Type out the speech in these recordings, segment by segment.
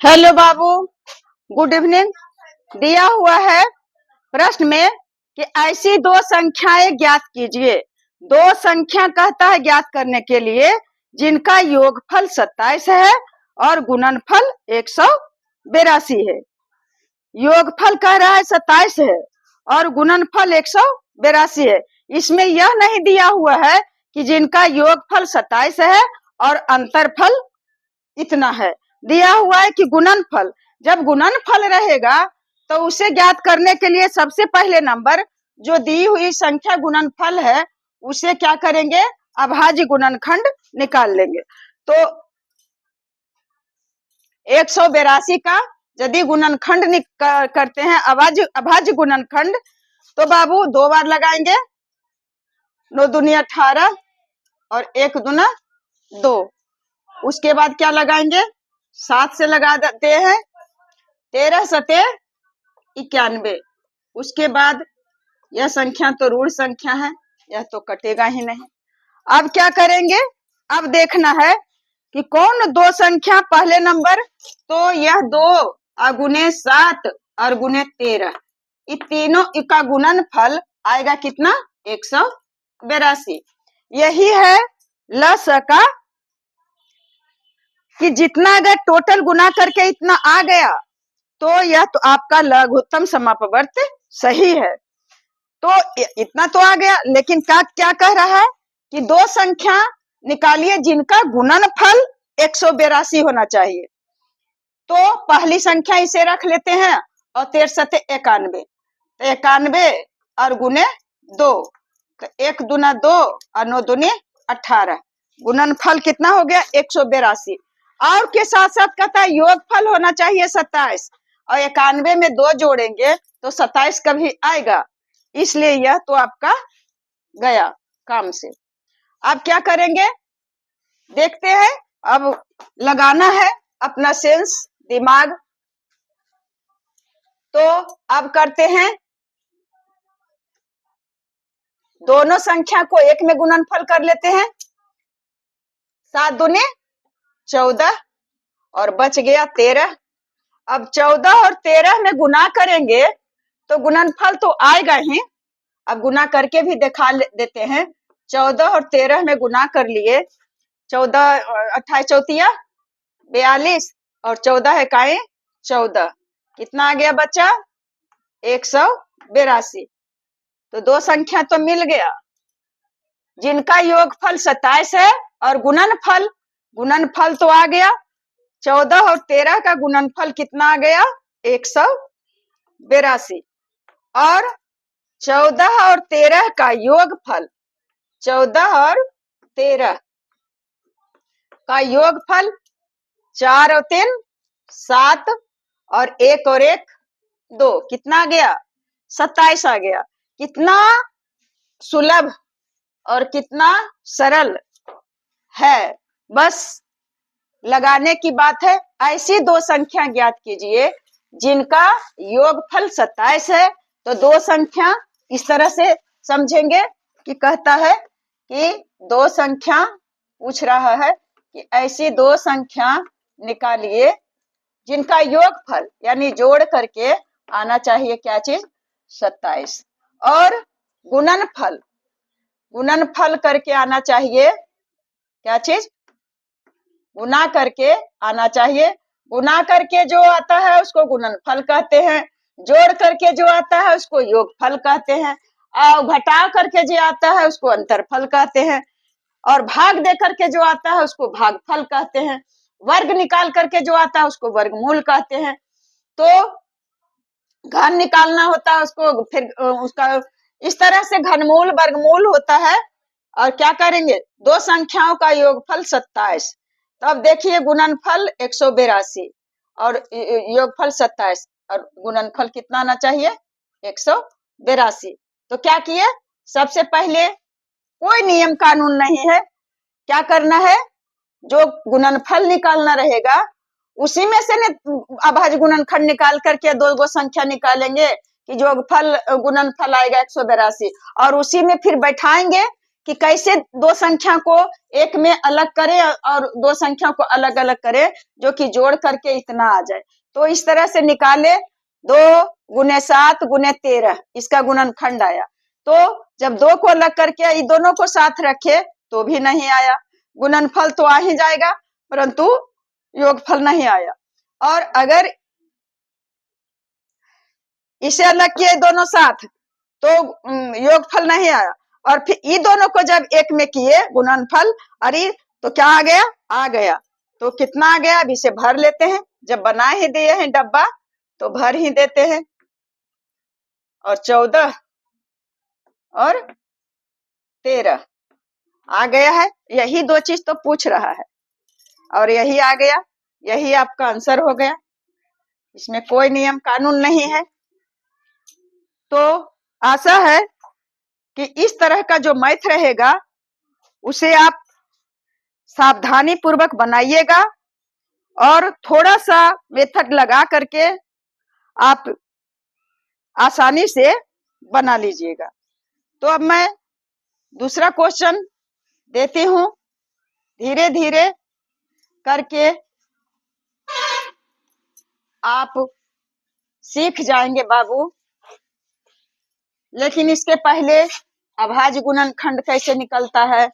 Hello बाबू, good evening. दिया हुआ है प्रश्न में कि ऐसी दो संख्याएं ज्ञात कीजिए। दो संख्या कहता है ज्ञात करने के लिए जिनका योगफल 27 है और गुणनफल 182 है। योगफल कह रहा है 27 है और गुणनफल 182 है। इसमें यह नहीं दिया हुआ है कि जिनका योगफल 27 है और अंतरफल इतना है। दिया हुआ है कि गुणनफल। जब गुणनफल रहेगा तो उसे ज्ञात करने के लिए सबसे पहले नंबर जो दी हुई संख्या गुणनफल है उसे क्या करेंगे, अभाज्य गुणनखंड निकाल लेंगे। तो 182 का यदि गुणनखंड करते हैं अभाज्य गुणनखंड, तो बाबू दो बार लगाएंगे, 9 दूनी 18 और 1 दूना 2। उसके बाद क्या लगाएंगे, 7 से लगा देते हैं, 13 सते 91। उसके बाद यह संख्या तो ऋण संख्या है, यह तो कटेगा ही नहीं। अब क्या करेंगे, अब देखना है कि कौन दो संख्या पहले नंबर, तो यह 2 गुने 7 और गुने 13, इन तीनों का गुणनफल आएगा कितना, 182। यही है लस का कि जितना अगर टोटल गुना करके इतना आ गया तो यह तो आपका लघुत्तम समापवर्त सही है। तो इतना तो आ गया, लेकिन क्या कह रहा है कि दो संख्या निकालिए जिनका गुणनफल 182 होना चाहिए। तो पहली संख्या इसे रख लेते हैं और 13 सते 91, तो 91 और गुने 2, तो 1 दूना 2 और 9 दूनी 18। गुणनफल कितना हो गया, 182। और के साथ साथ कहता है योगफल होना चाहिए 27, और 91 में 2 जोड़ेंगे तो 27 कभी आएगा, इसलिए यह तो आपका गया काम से। अब क्या करेंगे देखते हैं, अब लगाना है अपना सेंस दिमाग। तो अब करते हैं, दोनों संख्या को एक में गुणनफल कर लेते हैं, 7 दूने 14 और बच गया 13। अब 14 और 13 में गुना करेंगे तो गुणनफल तो आएगा ही। अब गुना करके भी दिखा देते हैं, 14 और 13 में गुना कर लिए, 14 28 चौतिया 42 और 14 इकाई 14, कितना आ गया बच्चा, 182। तो दो संख्या तो मिल गया जिनका योगफल 27 है और गुणनफल तो आ गया। 14 और 13 का गुणनफल कितना आ गया, 182। और 14 और 13 का योगफल, 14 और 13 का योगफल 4 और 3 7 और 1 और 1 2, कितना आ गया, 27 आ गया। कितना सुलभ और कितना सरल है, बस लगाने की बात है। ऐसी दो संख्या ज्ञात कीजिए जिनका योगफल 27 है। तो दो संख्या इस तरह से समझेंगे कि कहता है कि दो संख्या पूछ रहा है कि ऐसी दो संख्या निकालिए जिनका योगफल यानी जोड़ करके आना चाहिए क्या चीज, 27, और गुणनफल करके आना चाहिए क्या चीज, गुना करके आना चाहिए। गुना करके जो आता है उसको गुणनफल कहते हैं, जोड़ करके जो आता है उसको योगफल कहते हैं, और घटा करके जो आता है उसको अंतरफल कहते हैं, और भाग दे करके जो आता है उसको भागफल कहते हैं, वर्ग निकाल करके जो आता है उसको वर्गमूल कहते हैं। तो घन निकालना होता है उसको, फिर उसका इस तरह से घनमूल वर्गमूल होता है। और क्या करेंगे, दो संख्याओं का योगफल 27, तो अब देखिए गुणनफल 182 और योगफल 27 और गुणनफल कितना आना चाहिए, 182। तो क्या किए, सबसे पहले कोई नियम कानून नहीं है, क्या करना है, जो गुणनफल निकालना रहेगा उसी में से अभाज्य गुणनखंड निकाल करके दो संख्या निकालेंगे कि योगफल गुणनफल आएगा 182, और उसी में फिर बैठाएंगे कि कैसे दो संख्या को एक में अलग करे और दो संख्या को अलग अलग करे जो कि जोड़ करके इतना आ जाए। तो इस तरह से निकाले 2 गुने 7 गुने 13 इसका गुणनखंड आया। तो जब 2 को अलग करके इन दोनों को साथ रखे तो भी नहीं आया। गुणनफल तो आ ही जाएगा परंतु योगफल नहीं आया। और अगर इसे अलग किए दोनों साथ तो योगफल नहीं आया। और फिर ये दोनों को जब एक में किए गुणनफल, अरे तो क्या आ गया? आ गया। तो कितना आ गया? अब इसे भर लेते हैं। जब बना ही दिए हैं डब्बा तो भर ही देते हैं। और 14 और 13 आ गया है। यही दो चीज तो पूछ रहा है और यही आ गया। यही आपका आंसर हो गया। इसमें कोई नियम कानून नहीं है। तो आशा है कि इस तरह का जो मैथ रहेगा उसे आप सावधानी पूर्वक बनाइएगा और थोड़ा सा मेथड लगा करके आप आसानी से बना लीजिएगा। तो अब मैं दूसरा क्वेश्चन देती हूँ। धीरे धीरे करके आप सीख जाएंगे बाबू। लेकिन इसके पहले अभाज्य गुणनखंड कैसे निकलता है,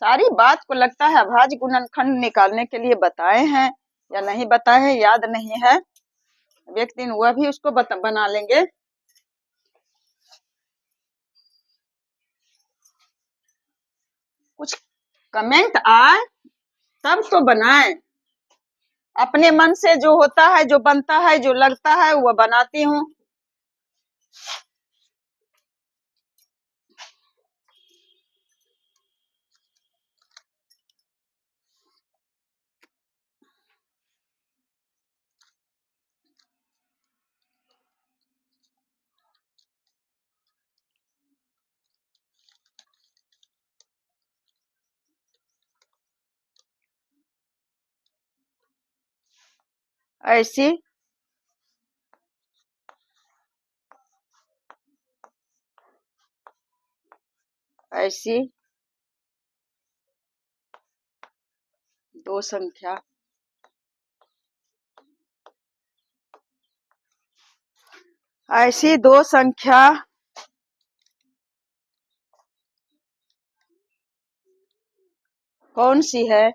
सारी बात को लगता है अभाज्य गुणनखंड निकालने के लिए बताए हैं या नहीं बताए हैं, याद नहीं है। अब एक दिन वह भी उसको बना लेंगे। कुछ कमेंट आए तब तो बनाए। अपने मन से जो होता है, जो बनता है, जो लगता है वह बनाती हूँ। ऐसी ऐसी दो संख्या ऐसी दो संख्या कौन सी है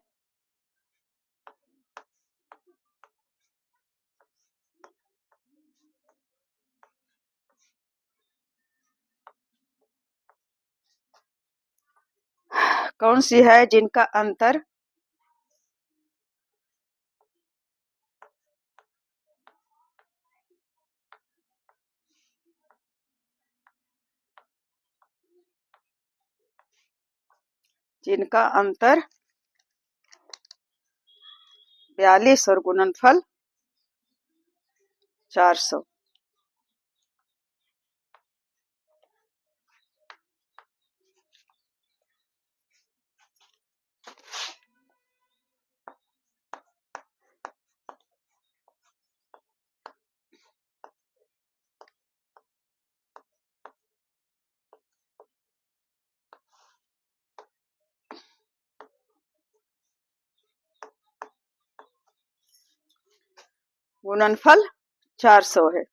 कौन सी है जिनका अंतर जिनका अंतर 42 और गुणनफल 400। गुणनफल 400 है।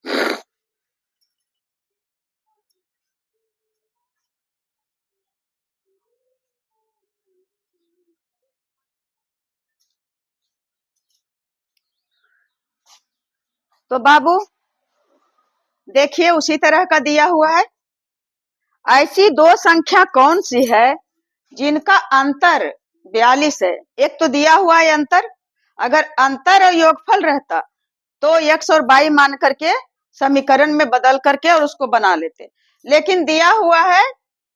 तो बाबू देखिए उसी तरह का दिया हुआ है। ऐसी दो संख्या कौन सी है जिनका अंतर 42 है। एक तो दिया हुआ है अंतर, अगर अंतर और योगफल रहता तो x और y मान करके समीकरण में बदल करके और उसको बना लेते। लेकिन दिया हुआ है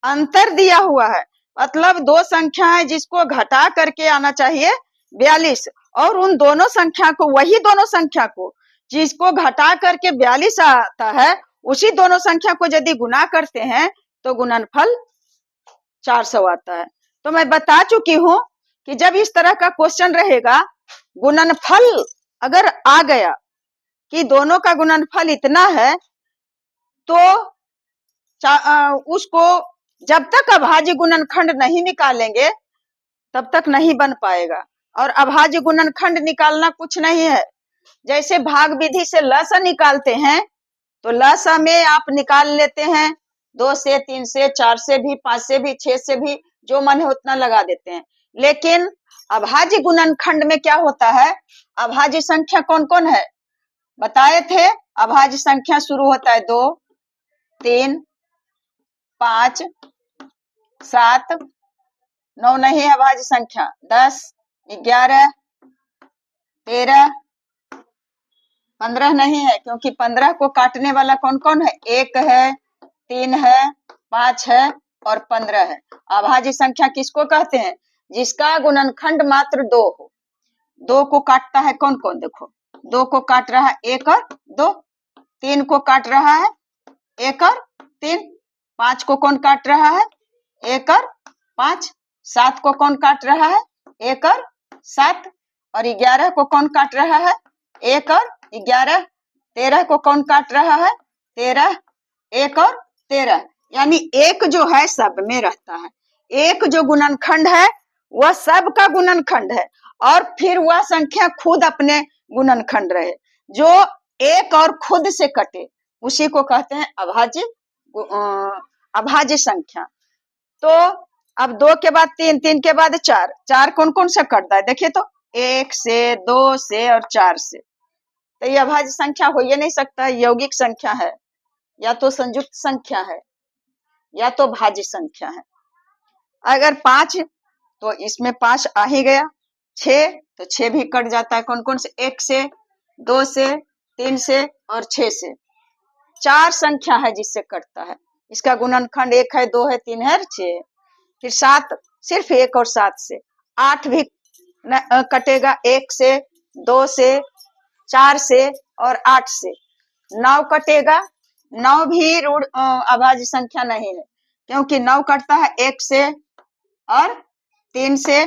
अंतर, दिया हुआ है मतलब दो संख्या है जिसको घटा करके आना चाहिए 42 और उन दोनों संख्या को, वही दोनों संख्या को जिसको घटा करके 42 आता है उसी दोनों संख्या को यदि गुना करते हैं तो गुणनफल 400 आता है। तो मैं बता चुकी हूँ कि जब इस तरह का क्वेश्चन रहेगा, गुणनफल अगर आ गया कि दोनों का गुणनफल इतना है तो उसको जब तक अभाज्य गुणनखंड नहीं निकालेंगे तब तक नहीं बन पाएगा। और अभाज्य गुणनखंड निकालना कुछ नहीं है, जैसे भाग विधि से लसा निकालते हैं तो लसा में आप निकाल लेते हैं 2 से 3 से 4 से भी 5 से भी 6 से भी, जो मन है उतना लगा देते हैं। लेकिन अभाज्य गुणनखंड में क्या होता है, अभाज्य संख्या कौन कौन है बताए थे। अभाज्य संख्या शुरू होता है 2, 3, 5, 7, 9 नहीं है अभाज्य संख्या, 10, 11, 13, 15 नहीं है, क्योंकि 15 को काटने वाला कौन कौन है, 1 है, 3 है, 5 है और 15 है। अभाज्य संख्या किसको कहते हैं, जिसका गुणनखंड मात्र 2 हो। 2 को काटता है कौन कौन, देखो 2 को काट रहा है 1 और 2, 3 को काट रहा है 1 और 3, 5 को कौन काट रहा है 1 और 5, 7 को कौन काट रहा है 1 और 7, और 11 को कौन काट रहा है 1 और 11, 13 को कौन काट रहा है 13, 1 और 13। यानी एक जो है सब में रहता है, एक जो गुणनखंड है वह सब का गुणनखंड है, और फिर वह संख्या खुद अपने गुणनखंड रहे। जो एक और खुद से कटे उसी को कहते हैं अभाज्य संख्या। तो अब 2 के बाद 3, 3 के बाद 4, 4 कौन कौन सा कटता है देखिए तो, 1 से, 2 से और 4 से। तो ये अभाज्य संख्या हो ही नहीं सकता, यौगिक संख्या है, या तो संयुक्त संख्या है या तो भाज्य संख्या है। अगर 5 तो इसमें 5 आ ही गया, 6 तो 6 भी कट जाता है, कौन कौन से, 1 से, 2 से, 3 से और 6 से। 4 संख्या है जिससे कटता है, इसका गुणनखंड 1 है, 2 है, 3 है और 6 है। फिर 7 सिर्फ 1 और 7 से। 8 भी कटेगा 1 से, 2 से, 4 से और 8 से। 9 कटेगा, 9 भी अभाज्य संख्या नहीं है, क्योंकि 9 कटता है 1 से और 3 से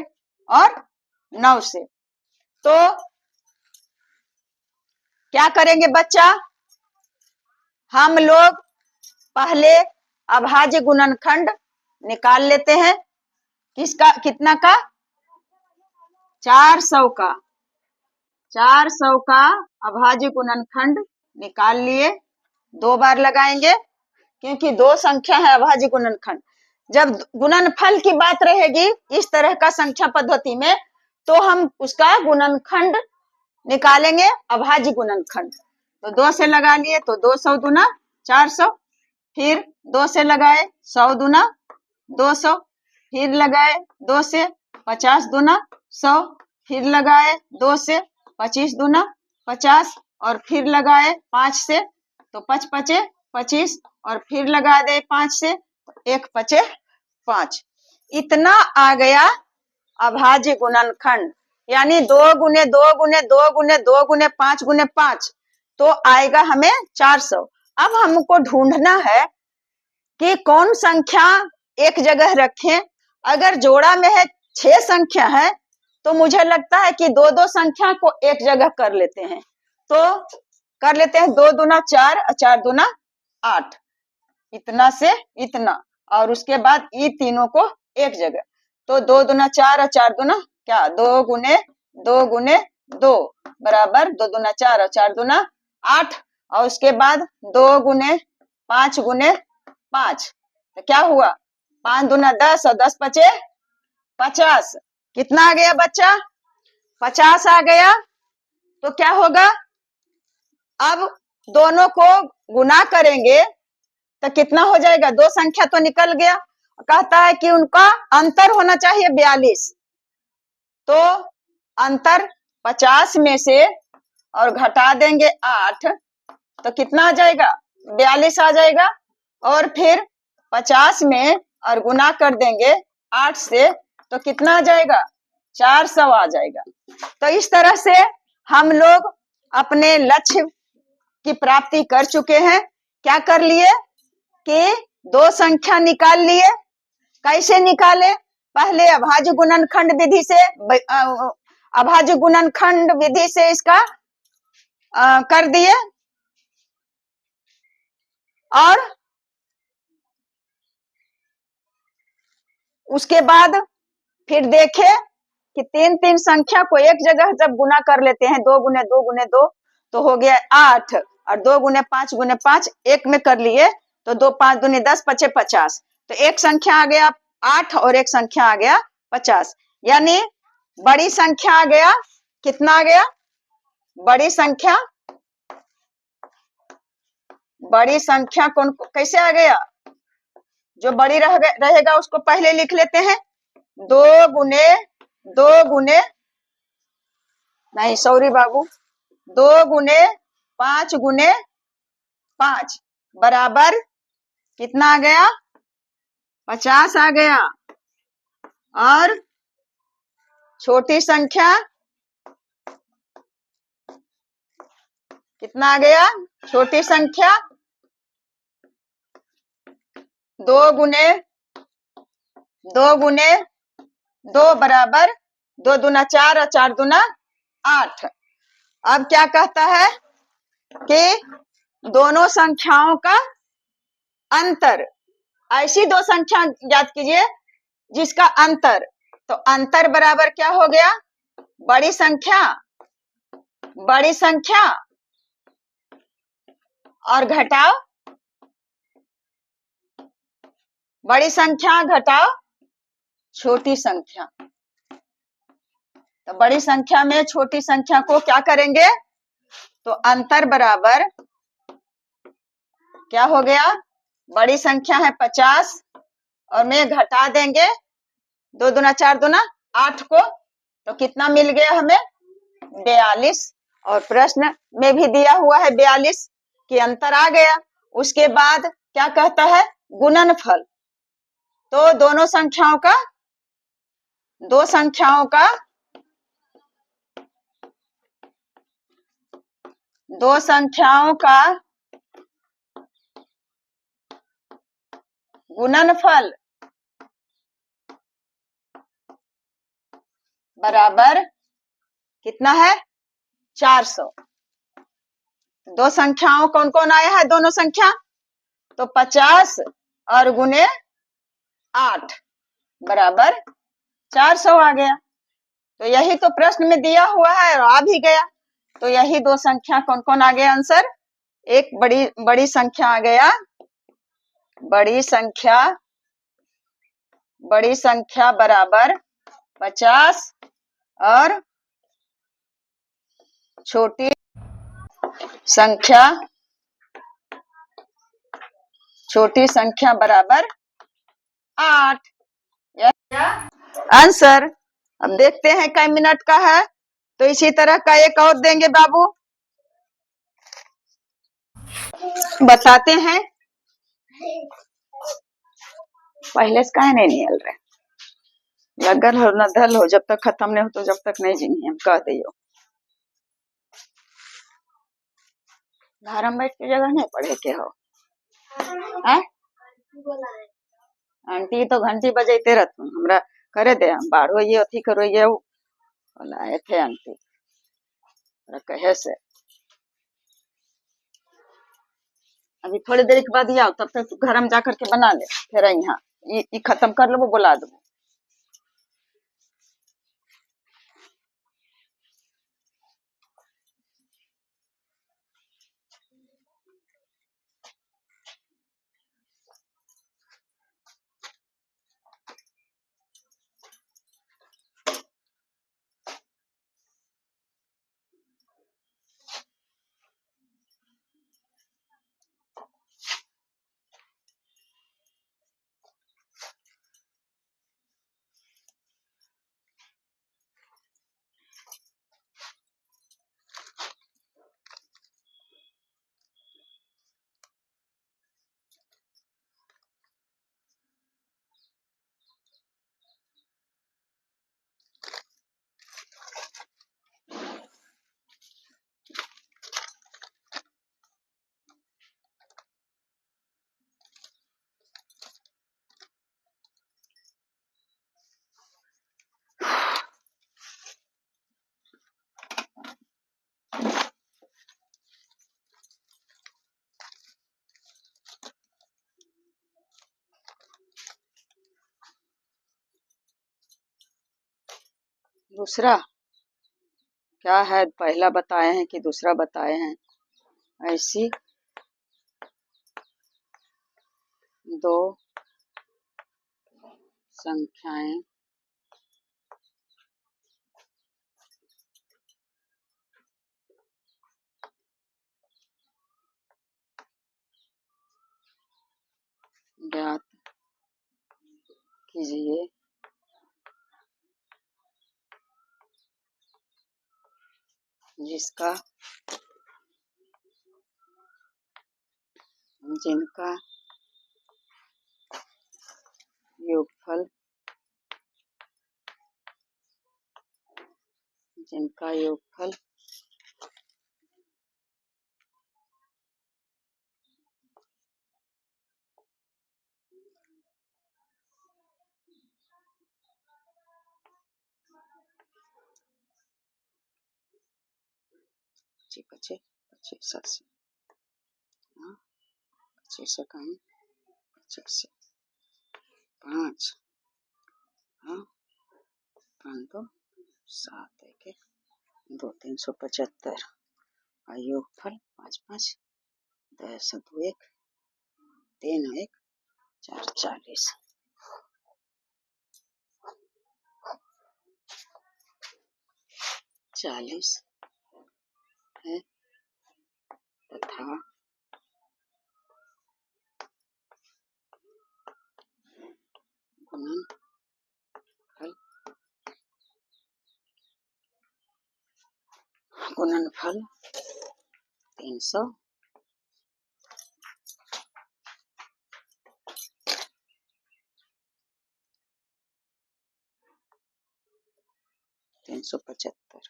और 9 से। तो क्या करेंगे बच्चा, हम लोग पहले अभाज्य गुणनखंड निकाल लेते हैं, किसका, कितना का, 400 का। 400 का अभाज्य गुणनखंड निकाल लिए, 2 बार लगाएंगे क्योंकि 2 संख्या है अभाज्य गुणनखंड। जब गुणनफल की बात रहेगी इस तरह का संख्या पद्धति में, तो हम उसका गुणनखंड निकालेंगे अभाज्य गुणनखंड। तो 2 से लगा लिए तो 200 दूना 400, फिर 2 से लगाए 100 दूना 200, फिर लगाए 2 से 50 दूना 100, फिर लगाए 2 से 25 दूना 50, और फिर लगाए 5 से तो 5 पचे 25, और फिर लगा दे 5 से तो 1 पचे 5। इतना आ गया अभाज्य गुणनखंड, यानी 2 गुने 2 गुने 2 गुने 2 गुने 5 गुने 5, तो आएगा हमें 400। अब हमको ढूंढना है कि कौन संख्या एक जगह रखें। अगर जोड़ा में है 6 संख्या है तो मुझे लगता है कि 2 2 संख्या को एक जगह कर लेते हैं। तो कर लेते हैं 2 दूना 4 और 4 दूना 8, इतना से इतना, और उसके बाद ये तीनों को एक जगह। तो 2 दूना 4 और 4 दूना क्या, 2 गुने 2 गुने 2 बराबर 2 दूना 4 और 4 दूना 8, और उसके बाद 2 गुने 5 गुने 5, तो क्या हुआ, 5 दूना 10 और 10 पचे 50। कितना आ गया बच्चा, 50 आ गया। तो क्या होगा, अब दोनों को गुना करेंगे तो कितना हो जाएगा, 2 संख्या तो निकल गया। कहता है कि उनका अंतर होना चाहिए 42, तो अंतर 50 में से और घटा देंगे 8 तो कितना आ जाएगा, 42 आ जाएगा। और फिर 50 में और गुना कर देंगे 8 से तो कितना आ जाएगा, 400 आ जाएगा। तो इस तरह से हम लोग अपने लक्ष्य की प्राप्ति कर चुके हैं। क्या कर लिए कि 2 संख्या निकाल लिए। कैसे निकाले, पहले अभाज्य गुणनखंड विधि से, अभाज्य गुणनखंड विधि से इसका कर दिए, और उसके बाद फिर देखे कि तीन तीन संख्या को एक जगह जब गुना कर लेते हैं, 2 गुने 2 तो हो गया 8, और 2 गुने 5 एक में कर लिए तो 2 5 दूनी 10 पचे 50। तो एक संख्या आ गया 8 और एक संख्या आ गया 50, यानी बड़ी संख्या आ गया, कितना आ गया? बड़ी संख्या कौन कैसे आ गया? जो बड़ी रहेगा उसको पहले लिख लेते हैं। 2 गुने नहीं, सॉरी बाबू, 2 गुने 5 बराबर कितना आ गया? 50 आ गया। और छोटी संख्या कितना आ गया? छोटी संख्या 2 गुने 2 बराबर 2 दूना 4 और 4 दूना 8। अब क्या कहता है कि दोनों संख्याओं का अंतर, ऐसी दो संख्या याद कीजिए जिसका अंतर, तो अंतर बराबर क्या हो गया? बड़ी संख्या और घटाओ बड़ी संख्या घटाओ छोटी संख्या। तो बड़ी संख्या में छोटी संख्या को क्या करेंगे? तो अंतर बराबर क्या हो गया? बड़ी संख्या है 50 और में घटा देंगे 2 दूना 4 दूना 8 को, तो कितना मिल गया हमें? 42। और प्रश्न में भी दिया हुआ है 42 कि अंतर आ गया। उसके बाद क्या कहता है? गुणनफल। तो दो संख्याओं का गुणनफल बराबर कितना है? 400। दो संख्याओं कौन कौन आया है? दोनों संख्या, तो 50 और गुने 8 बराबर 400 आ गया। तो यही तो प्रश्न में दिया हुआ है और आ भी गया। तो यही दो संख्या कौन कौन आ गया आंसर? एक बड़ी संख्या आ गया, बड़ी संख्या बराबर 50 और छोटी संख्या बराबर 8। आंसर। अब देखते हैं कई मिनट का है, तो इसी तरह का एक और देंगे बाबू, बताते हैं। पहले से काहे नहीं निकल रहे? लगल हो न धल हो, जब तक खत्म नहीं हो तो जब तक नहीं जीनी, हम कह दियो। घर में बैठ के जगह नहीं पढ़े के हो है? आंटी तो घंटी बजाते रहते हमरा करे दे, हम बाढ़ो ये अथी करो ये लाए थे आंटी कहे से। अभी थोड़ी देर के बाद आओ, तब तक घर में जाकर के बना ले, फिर यहाँ ये खत्म कर लो, बुला दो। दूसरा क्या है, पहला बताए हैं कि दूसरा बताए हैं। ऐसी दो संख्याएं ज्ञात कीजिए जिनका योगफल पच्चीस 25 से कम 25 से 5 5 2 7 1 2 375 और योगफल 5 5 10 2 1 3 1 4 40 है तथा गुणनफल 300 375।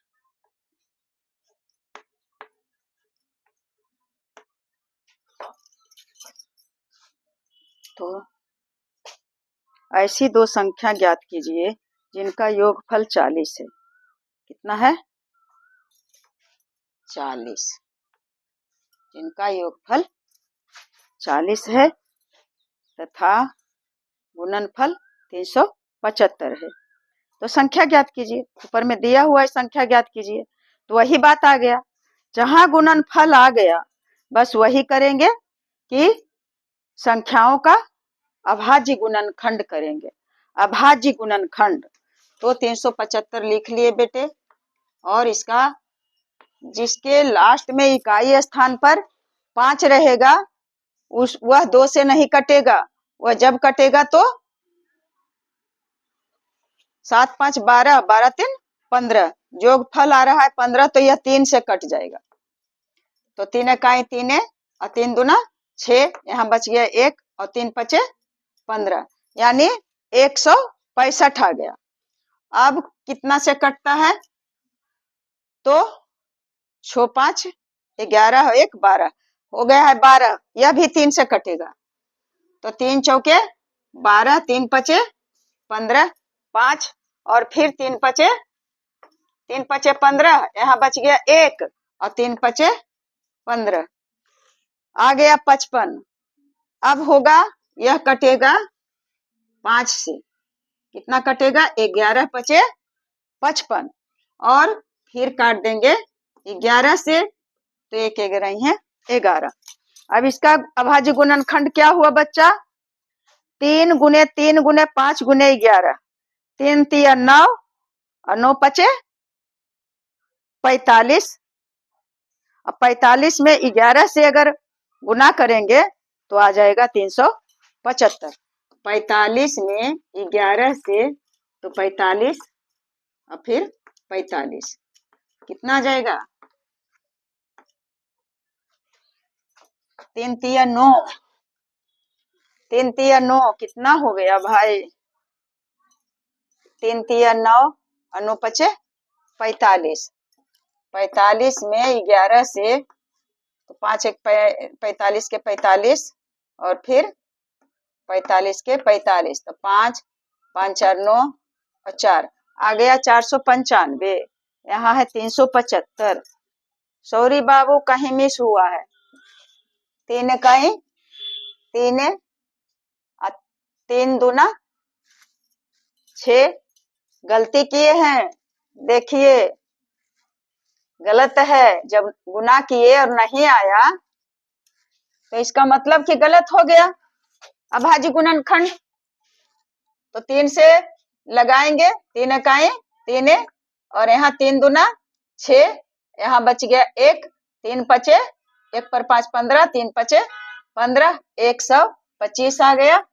तो ऐसी दो संख्या ज्ञात कीजिए जिनका योगफल 40 है। कितना है? 40। जिनका योगफल 40 है तथा गुणनफल 375 है। तो संख्या ज्ञात कीजिए। ऊपर में दिया हुआ है संख्या ज्ञात कीजिए, तो वही बात आ गया। जहां गुणनफल आ गया बस वही करेंगे कि संख्याओं का अभाज्य गुणनखंड करेंगे। अभाज्य गुणनखंड तो 375 लिख लिए बेटे, और इसका जिसके लास्ट में इकाई स्थान पर 5 रहेगा वह 2 से नहीं कटेगा। वह जब कटेगा तो 7 5 12 12 3 15, योगफल आ रहा है 15 तो यह 3 से कट जाएगा। तो 3 इकाई 3 और 3 दूना 6, यहाँ बच गया 1 और 3 5 15, यानी 165 आ गया। अब कितना से कटता है? तो 6 5 11 1 12 हो गया है 12, यह भी 3 से कटेगा। तो 3 चौके 12, 3 5 15, 5 और फिर 3 5 15, यहाँ बच गया 1 और 3 5 15, आ गया 55। अब होगा यह कटेगा 5 से, कितना कटेगा? 11 5 55, और फिर काट देंगे 11 से, तो 1 11 11। अब इसका अभाज्य गुणनखंड क्या हुआ बच्चा? 3 गुने 3 गुने 5 गुने 11, 3 3 9 और 9 5 45। अब 45 में 11 से अगर गुना करेंगे तो आ जाएगा 375। 45 में 11 से तो 45 और फिर 45 कितना आ जाएगा? 3 3 9, 3 3 9 कितना हो गया भाई? 3 3 9 और 9 5 45। 45 में 11 से तो 5 1 45 के 45 और फिर 45 के 45, तो 5 5 4 9 और 4 आ गया 495। यहाँ है 375। सॉरी बाबू, कहीं मिस हुआ है। 3 कहीं 3 3 दूना 6, गलती किए हैं, देखिए गलत है, जब गुना किए और नहीं आया तो इसका मतलब कि गलत हो गया। अभाज्य गुणनखंड तो 3 से लगाएंगे, 3 इकाई 3 और यहाँ 3 दूना 6, यहाँ बच गया 1, 3 पचे 1 पर 5 15, 3 पचे 15, 125 आ गया।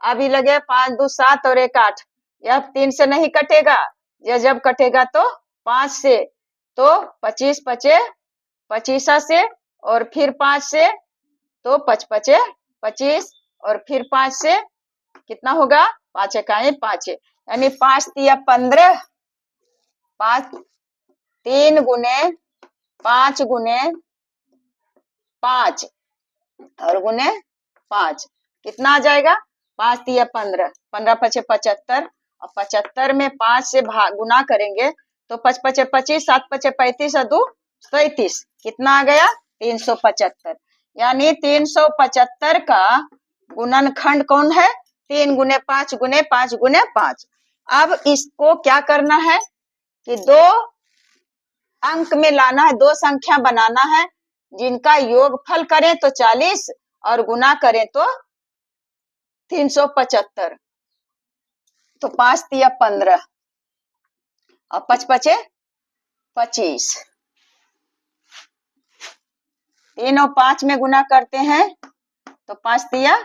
अभी लगे 5 2 7 और 1 8, यह 3 से नहीं कटेगा, यह जब कटेगा तो 5 से, तो 25 पचे 25 से और फिर 5 से तो 5 पचे 25 और फिर 5 से कितना होगा 5 इकाई 5, यानी 5 तिया 15, 5 3 गुने 5 गुने 5 और गुने 5 कितना आ जाएगा 5 तिया 15, 15 पचे 75 और 75 में 5 से गुना करेंगे तो 5 पचे 25, 7 पचे 35 और 2 37, कितना आ गया 375, यानी 375 का गुणनखंड कौन है 3 गुने 5 गुने 5 गुने 5। अब इसको क्या करना है कि 2 अंक में लाना है, 2 संख्या बनाना है जिनका योगफल करें तो 40 और गुना करें तो 375, तो 5 तिया 15 और 5 पचे 25, 3 और 5 में गुना करते हैं तो 5 तिया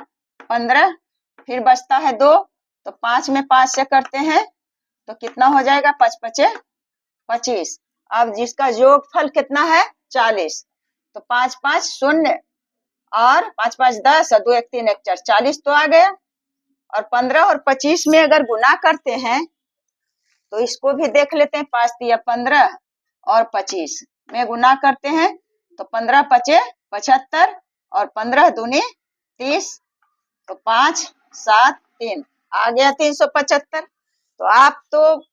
15, फिर बचता है 2, तो 5 में 5 से करते हैं तो कितना हो जाएगा 5 पचे 25। अब जिसका योगफल कितना है 40, तो 5 5 0 और 5 5 10 और 2 1 3 1 4, 40 तो आ गया। और 15 और 25 में अगर गुना करते हैं तो इसको भी देख लेते हैं, 5 तिया 15 और 25 में गुना करते हैं तो 15 पचे 75 और 15 दूनी 30, तो 5 7 3 आ गया 375। तो आप तो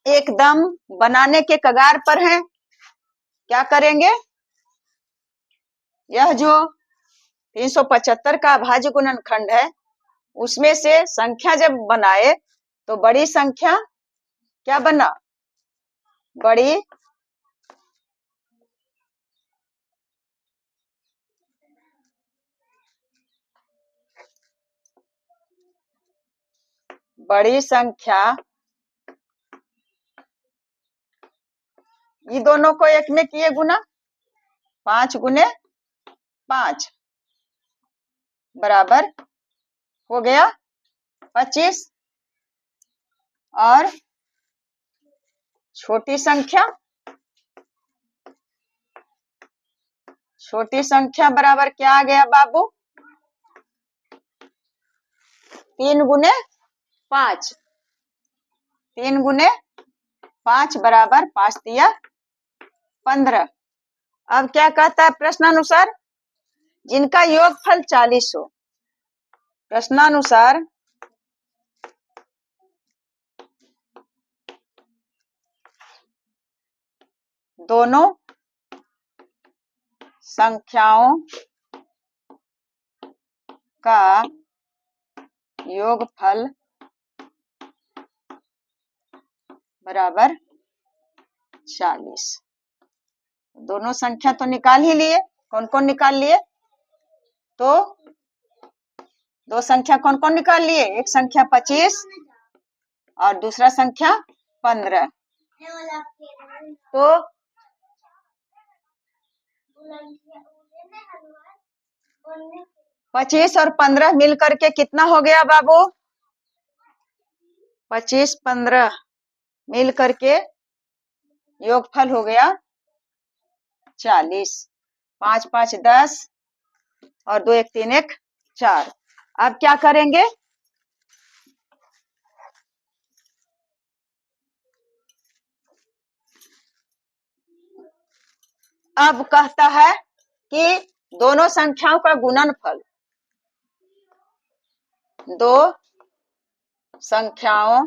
एकदम बनाने के कगार पर हैं, क्या करेंगे, यह जो 375 का अभाज्य गुणनखंड है उसमें से संख्या जब बनाए तो बड़ी संख्या क्या बना, बड़ी संख्या ये दोनों को एक में किए गुना, 5 गुने 5 बराबर हो गया 25, और छोटी संख्या बराबर क्या आ गया बाबू 3 गुने 5, 3 गुने 5 बराबर 5 तिया 15। अब क्या कहता है प्रश्नानुसार, जिनका योगफल 40 हो, प्रश्नानुसार दोनों संख्याओं का योगफल बराबर 40। दोनों संख्या तो निकाल ही लिए, कौन कौन निकाल लिए, तो 2 संख्या कौन कौन निकाल लिए, एक संख्या 25 और दूसरा संख्या 15, तो 25 और 15 मिल करके कितना हो गया बाबू, 25 15 मिल करके योगफल हो गया 40, 5 5 10 और 2 1 3 1 4। अब क्या करेंगे, अब कहता है कि दोनों संख्याओं का गुणनफल, दो संख्याओं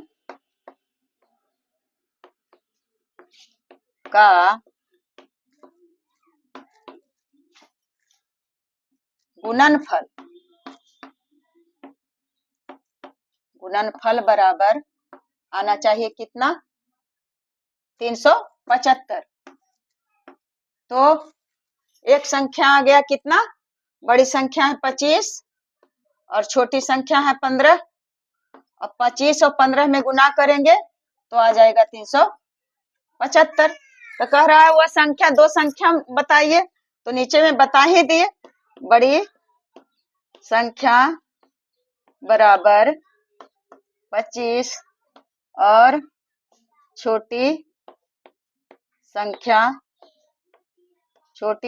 का गुणनफल बराबर आना चाहिए कितना 375। तो एक संख्या आ गया कितना, बड़ी संख्या है 25 और छोटी संख्या है 15। अब 25 और 15 में गुना करेंगे तो आ जाएगा 375। तो कह रहा है वह संख्या, दो संख्या बताइए, तो नीचे में बता ही दिए, बड़ी संख्या बराबर 25 और छोटी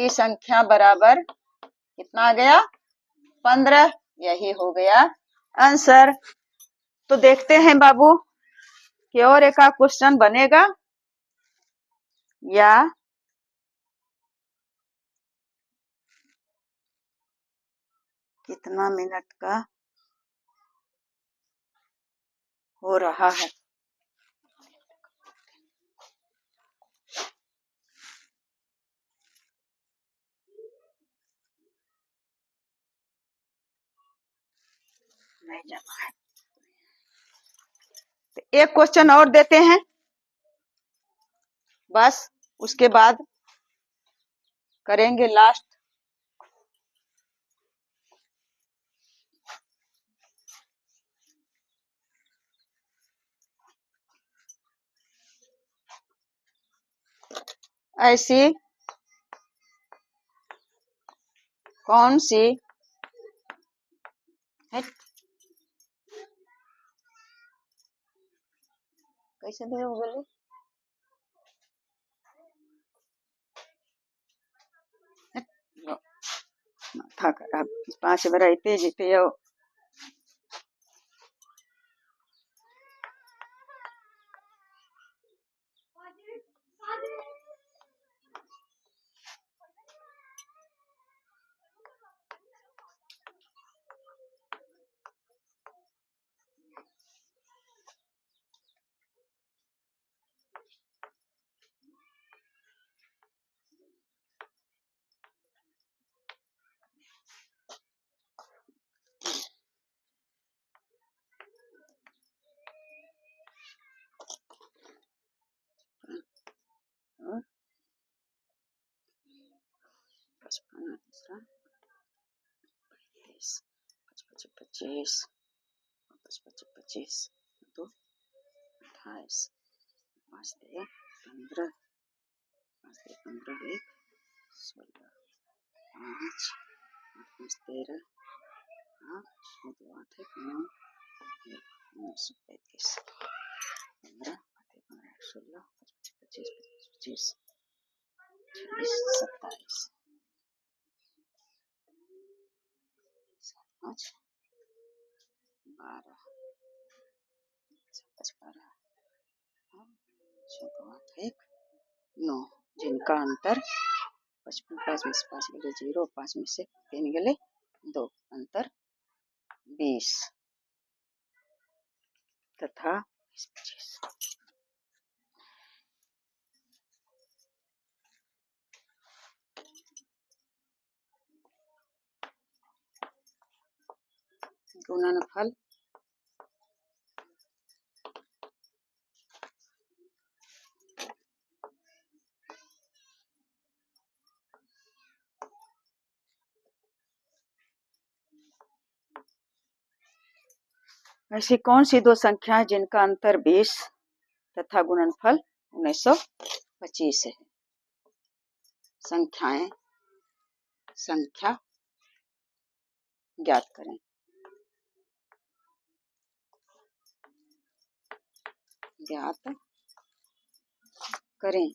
संख्या बराबर कितना आ गया, 15। यही हो गया आंसर। तो देखते हैं बाबू कि और एक क्वेश्चन बनेगा या कितना मिनट का हो रहा है। नहीं जमा है। तो एक क्वेश्चन और देते हैं, बस उसके बाद करेंगे लास्ट। ऐसी कौन सी कैसे भी बोले, माथा खराब, 5 बराइते जीते हो। दूसरा 25 25 तो 28, 5 दे 15, 5 दे 15 1 16, 5 5 13, 8 2 8 9 35, 15 15 16 25 25 26 27, 5 12 12 6 2 8 1 9, जिनका अंतर 55 5 में से 5 गले 0, 5 में से 3 गले 2, अंतर 20 तथा 25। गुणनफल ऐसी कौन सी दो संख्याएं जिनका अंतर 20 तथा गुणनफल 1925 है। संख्या ज्ञात करें। ज्ञात करें।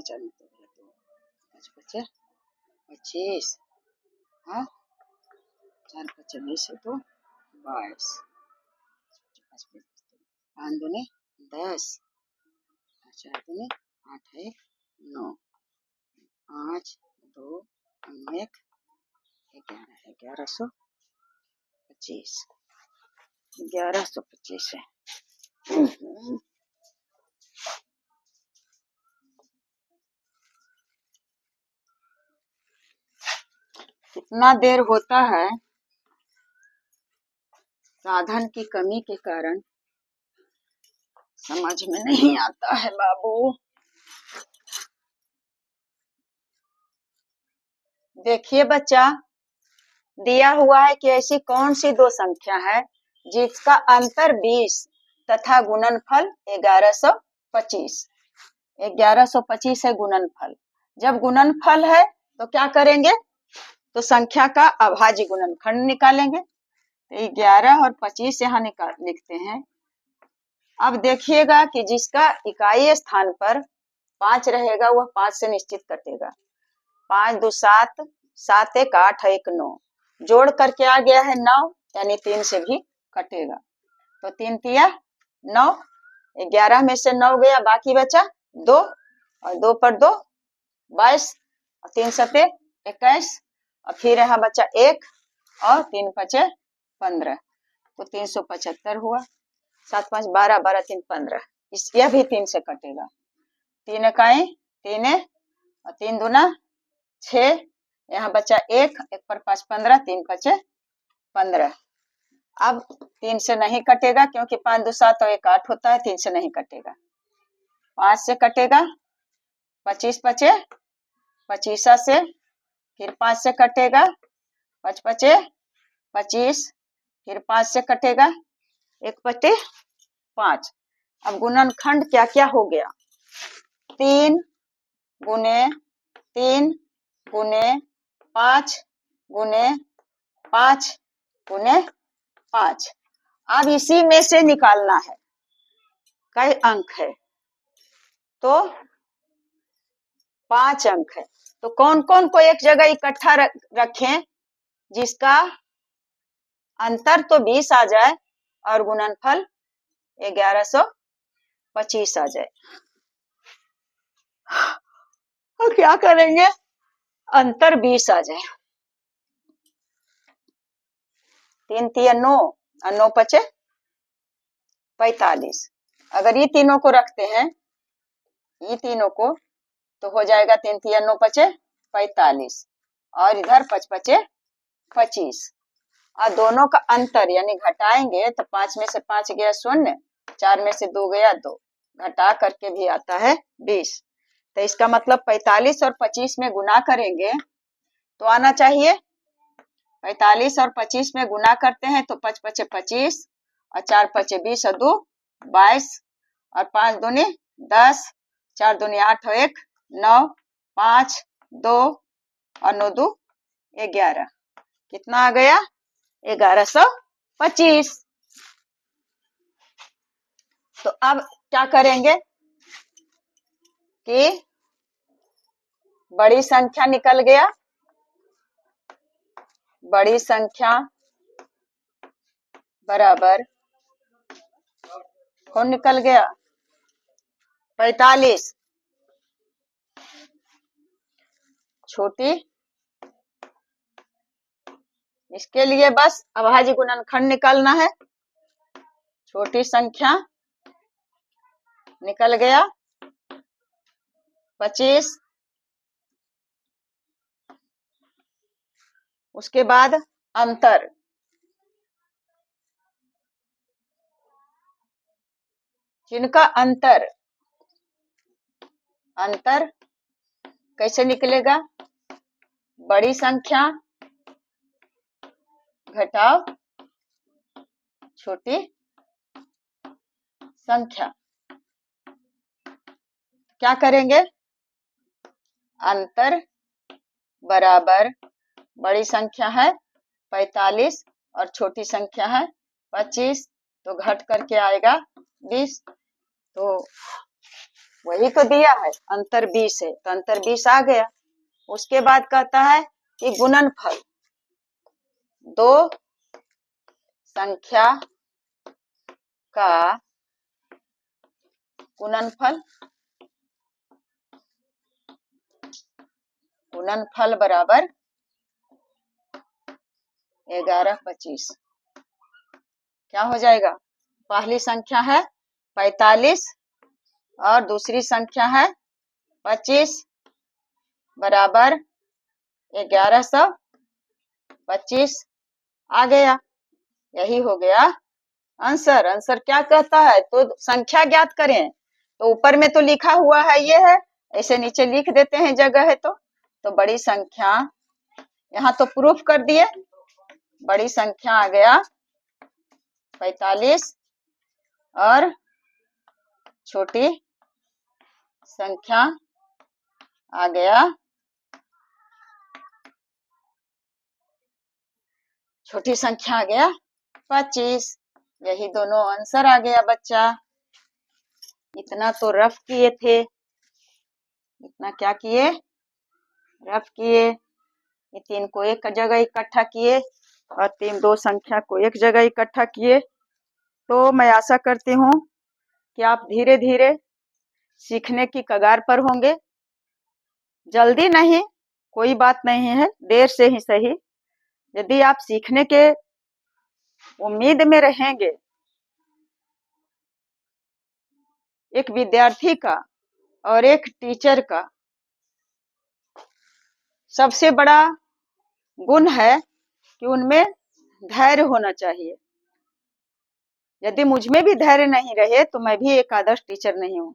चालू तो 5 25 25, हाँ 4 5 20 है तो 22, 5 दूनी 10, 4 दूनी 8 1 9, 5 2 1 11 1125। 1125 है। इतना देर होता है, साधन की कमी के कारण समझ में नहीं आता है बाबू। देखिए बच्चा, दिया हुआ है कि ऐसी कौन सी दो संख्या है जिसका अंतर 20 तथा गुणनफल 1125। 1125 है गुणनफल। जब गुणनफल है तो क्या करेंगे, तो संख्या का अभाज्य गुणनखंड निकालेंगे। तो 11 और 25 यहाँ लिखते हैं। अब देखिएगा कि जिसका इकाई स्थान पर 5 रहेगा वह 5 से निश्चित कटेगा। 5 2 7, 7 1 8 1 9, जोड़ करके आ गया है 9, यानी 3 से भी कटेगा। तो 3 तिया 9, 11 में से 9 गया, बाकी बचा 2, और 2 पर 2 22, और 3 सते 21, और फिर यहाँ बचा 1, और 3 पचे 15, तो 375 हुआ। 7 5 12, 12 3 15, यह भी 3 से कटेगा। 3 इकाई 3, और 3 दूना 6, यहाँ बचा 1, 1 पर 5 15, 3 पचे 15। अब 3 से नहीं कटेगा क्योंकि 5 2 7 और 1 8 होता है, 3 से नहीं कटेगा। 5 से कटेगा, 25 पचे 25 से, फिर 5 से कटेगा, 5 पचे 25, फिर 5 से कटेगा, 1 बटे 5। अब गुणनखंड क्या क्या हो गया, 3 गुने 3 गुने 5 गुने 5 गुने 5। अब इसी में से निकालना है कई अंक है, तो 5 अंक है। तो कौन कौन को एक जगह इकट्ठा रखें जिसका अंतर तो 20 आ जाए और गुणनफल 1125 आ जाए। तो क्या करेंगे, अंतर 20 आ जाए, 3 तिया 9, और 9 पचे 45। अगर ये तीनों को रखते हैं, ये तीनों को, तो हो जाएगा 3 तिया 9 पचे 45, और इधर 5 पचे 25, और दोनों का अंतर यानी घटाएंगे तो 5 में से 5 गया 0, 4 में से 2 गया 2, घटा करके भी आता है 20। तो इसका मतलब 45 और 25 में गुना करेंगे तो आना चाहिए, 45 और 25 में गुना करते हैं तो 5 पचे 25, और 4 पचे 20, और 2 22, और 5 दूनी 10, 4 दूनी 8 और 1 9, 5 2, और 9 2 11। कितना आ गया, 1125। तो अब क्या करेंगे कि बड़ी संख्या निकल गया, बड़ी संख्या बराबर कौन निकल गया, 45। छोटी, इसके लिए बस अभाज्य गुणनखंड निकालना है। छोटी संख्या निकल गया 25, उसके बाद अंतर, जिनका अंतर, अंतर कैसे निकलेगा, बड़ी संख्या घटाव छोटी संख्या। क्या करेंगे, अंतर बराबर बड़ी संख्या है 45 और छोटी संख्या है 25, तो घट करके आएगा 20। तो वही तो दिया है, अंतर 20 है तो अंतर 20 आ गया। उसके बाद कहता है कि गुणनफल दो संख्या का गुणनफल, गुणनफल बराबर 1125। क्या हो जाएगा? पहली संख्या है 45 और दूसरी संख्या है 25 बराबर 1125 आ गया। यही हो गया आंसर। आंसर क्या कहता है? तो संख्या ज्ञात करें, तो ऊपर में तो लिखा हुआ है ये है, ऐसे नीचे लिख देते हैं जगह है तो बड़ी संख्या यहाँ तो प्रूफ कर दिए। बड़ी संख्या आ गया 45 और छोटी संख्या आ गया 25। यही दोनों आंसर आ गया बच्चा। इतना तो रफ किए थे, इतना क्या किए? रफ किए। ये 3 को एक जगह इकट्ठा किए और 2 संख्या को एक जगह इकट्ठा किए। तो मैं आशा करती हूँ कि आप धीरे धीरे सीखने की कगार पर होंगे। जल्दी नहीं, कोई बात नहीं है, देर से ही सही। यदि आप सीखने के उम्मीद में रहेंगे, एक विद्यार्थी का और एक टीचर का सबसे बड़ा गुण है कि उनमें धैर्य होना चाहिए। यदि मुझ में भी धैर्य नहीं रहे तो मैं भी एक आदर्श टीचर नहीं हूँ।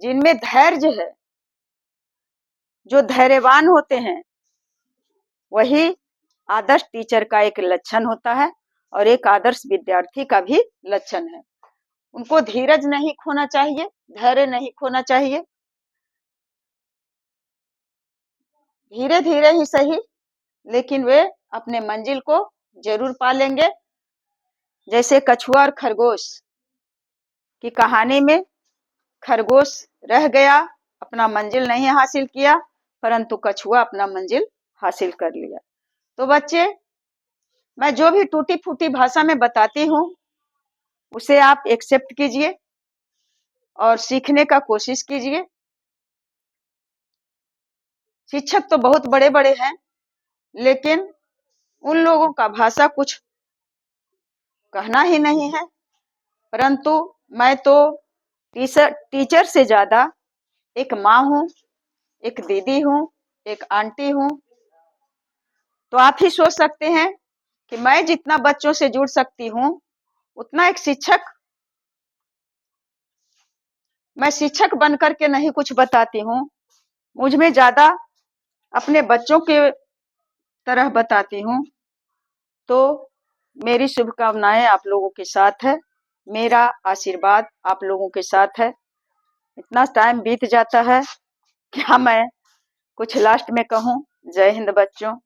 जिनमें धैर्य है, जो धैर्यवान होते हैं, वही आदर्श टीचर का एक लक्षण होता है और एक आदर्श विद्यार्थी का भी लक्षण है। उनको धीरज नहीं खोना चाहिए, धैर्य नहीं खोना चाहिए। धीरे धीरे ही सही, लेकिन वे अपने मंजिल को जरूर पा लेंगे। जैसे कछुआ और खरगोश की कहानी में खरगोश रह गया, अपना मंजिल नहीं हासिल किया, परंतु कछुआ अपना मंजिल हासिल कर लिया। तो बच्चे, मैं जो भी टूटी फूटी भाषा में बताती हूँ उसे आप एक्सेप्ट कीजिए और सीखने का कोशिश कीजिए। शिक्षक तो बहुत बड़े बड़े हैं, लेकिन उन लोगों का भाषा कुछ कहना ही नहीं है। परंतु मैं तो टीचर से ज्यादा एक माँ हूँ, एक दीदी हूँ, एक आंटी हूँ। तो आप ही सोच सकते हैं कि मैं जितना बच्चों से जुड़ सकती हूँ उतना एक शिक्षक, मैं शिक्षक बनकर के नहीं कुछ बताती हूँ, मुझ में ज्यादा अपने बच्चों के तरह बताती हूँ। तो मेरी शुभकामनाएं आप लोगों के साथ है, मेरा आशीर्वाद आप लोगों के साथ है। इतना टाइम बीत जाता है, क्या मैं कुछ लास्ट में कहूँ? जय हिंद बच्चों।